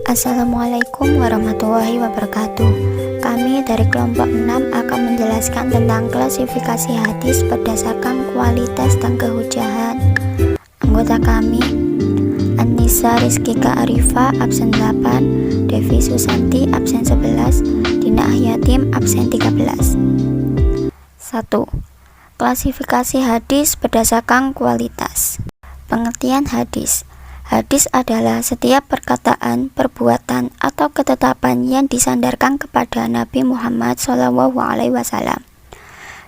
Assalamualaikum warahmatullahi wabarakatuh. Kami dari kelompok 6 akan menjelaskan tentang klasifikasi hadis berdasarkan kualitas dan kehujahan. Anggota kami An-Nisa Rizkika Arifa absen 8, Devi Susanti absen 11, Dina Ahyatim absen 13. 1. Klasifikasi hadis berdasarkan kualitas. Pengertian hadis. Hadis adalah setiap perkataan, perbuatan, atau ketetapan yang disandarkan kepada Nabi Muhammad SAW.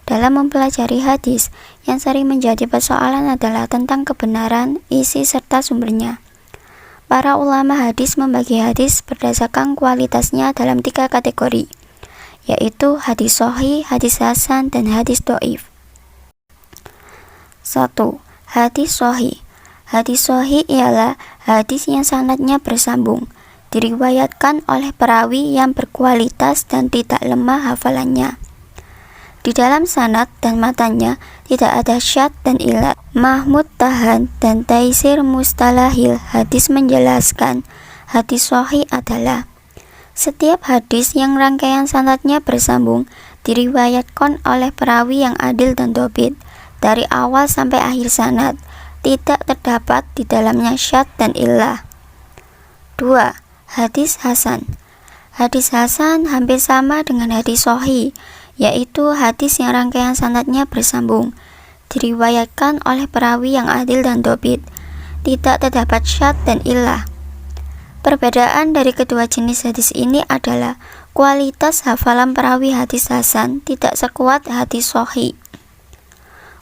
Dalam mempelajari hadis, yang sering menjadi persoalan adalah tentang kebenaran, isi, serta sumbernya. Para ulama hadis membagi hadis berdasarkan kualitasnya dalam 3 kategori, yaitu hadis sahih, hadis hasan, dan hadis dhaif. 1. Hadis sahih. Hadis sahih ialah hadis yang sanadnya bersambung, diriwayatkan oleh perawi yang berkualitas dan tidak lemah hafalannya. Di dalam sanad dan matanya tidak ada syadz dan ilat. Mahmud Tahan dan Taisir Mustalahil Hadis menjelaskan, hadis sahih adalah setiap hadis yang rangkaian sanadnya bersambung, diriwayatkan oleh perawi yang adil dan dhabit dari awal sampai akhir sanad, tidak terdapat di dalamnya syadz dan illah. 2. Hadis hasan. Hadis hasan hampir sama dengan hadis sahih, yaitu hadis yang rangkaian sanadnya bersambung, diriwayatkan oleh perawi yang adil dan dhabit, tidak terdapat syadz dan illah. Perbedaan dari kedua jenis hadis ini adalah kualitas hafalan perawi hadis hasan tidak sekuat hadis sahih.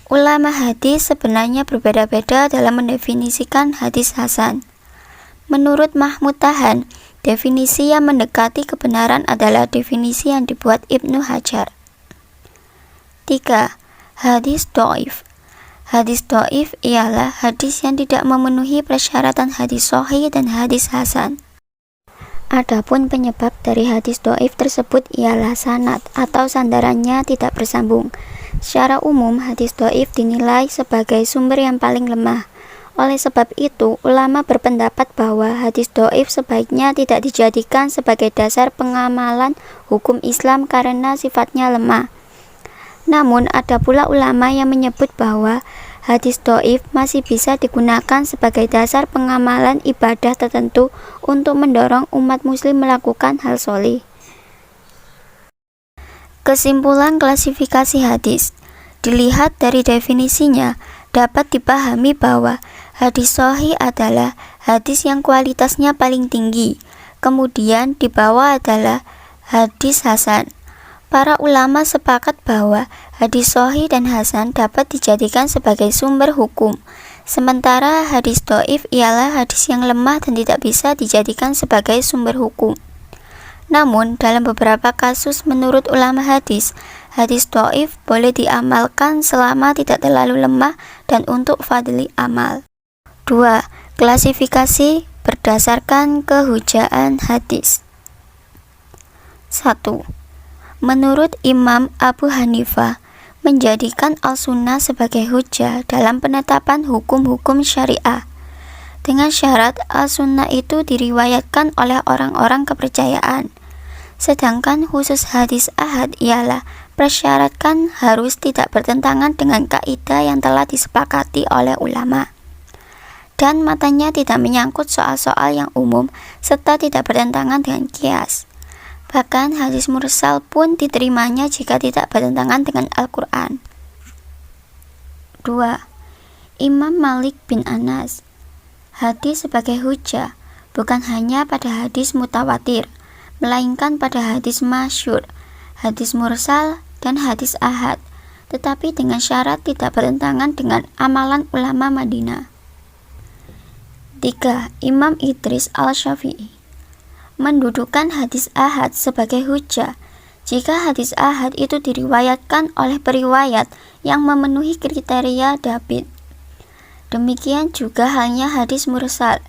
Ulama hadis sebenarnya berbeda-beda dalam mendefinisikan hadis hasan. Menurut Mahmud Tahan, definisi yang mendekati kebenaran adalah definisi yang dibuat Ibnu Hajar. 3. Hadis dhaif. Hadis dhaif ialah hadis yang tidak memenuhi persyaratan hadis sahih dan hadis hasan. Adapun penyebab dari hadis dhaif tersebut ialah sanad atau sandarannya tidak bersambung. Secara umum, hadis dhaif dinilai sebagai sumber yang paling lemah. Oleh sebab itu, ulama berpendapat bahwa hadis dhaif sebaiknya tidak dijadikan sebagai dasar pengamalan hukum Islam karena sifatnya lemah. Namun, ada pula ulama yang menyebut bahwa hadis dhaif masih bisa digunakan sebagai dasar pengamalan ibadah tertentu untuk mendorong umat muslim melakukan hal sholih. Kesimpulan klasifikasi hadis. Dilihat dari definisinya, dapat dipahami bahwa hadis sahih adalah hadis yang kualitasnya paling tinggi. Kemudian di bawah adalah hadis hasan. Para ulama sepakat bahwa hadis sahih dan hasan dapat dijadikan sebagai sumber hukum. Sementara hadis dhaif ialah hadis yang lemah dan tidak bisa dijadikan sebagai sumber hukum. Namun, dalam beberapa kasus menurut ulama hadis, hadis dhaif boleh diamalkan selama tidak terlalu lemah dan untuk fadli amal. 2. Klasifikasi berdasarkan kehujaan hadis. 1. Menurut Imam Abu Hanifah, menjadikan al-sunnah sebagai hujjah dalam penetapan hukum-hukum syariah. Dengan syarat al-sunnah itu diriwayatkan oleh orang-orang kepercayaan. Sedangkan khusus hadis ahad ialah persyaratkan harus tidak bertentangan dengan kaidah yang telah disepakati oleh ulama. Dan matanya tidak menyangkut soal-soal yang umum serta tidak bertentangan dengan qiyas. Bahkan hadis mursal pun diterimanya jika tidak bertentangan dengan Al-Quran. 2. Imam Malik bin Anas. Hadis sebagai hujjah bukan hanya pada hadis mutawatir, melainkan pada hadis masyhur, hadis mursal, dan hadis ahad, tetapi dengan syarat tidak bertentangan dengan amalan ulama Madinah. 3. Imam Idris al-Syafi'i mendudukan hadis ahad sebagai hujjah jika hadis ahad itu diriwayatkan oleh periwayat yang memenuhi kriteria dhabit. Demikian juga halnya hadis mursal,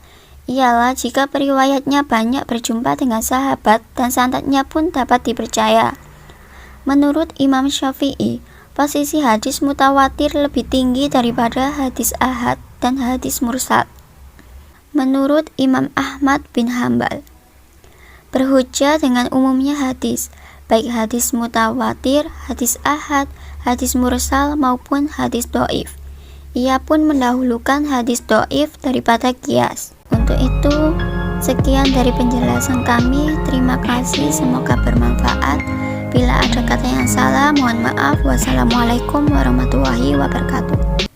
ialah jika periwayatnya banyak berjumpa dengan sahabat dan sanadnya pun dapat dipercaya. Menurut Imam Syafi'i, posisi hadis mutawatir lebih tinggi daripada hadis ahad dan hadis mursal. Menurut Imam Ahmad bin Hambal, Berhujjah dengan umumnya hadis, baik hadis mutawatir, hadis ahad, hadis mursal maupun hadis dhaif. Ia pun mendahulukan hadis dhaif daripada qiyas. Untuk itu, sekian dari penjelasan kami. Terima kasih, semoga bermanfaat. Bila ada kata yang salah, mohon maaf. Wassalamualaikum warahmatullahi wabarakatuh.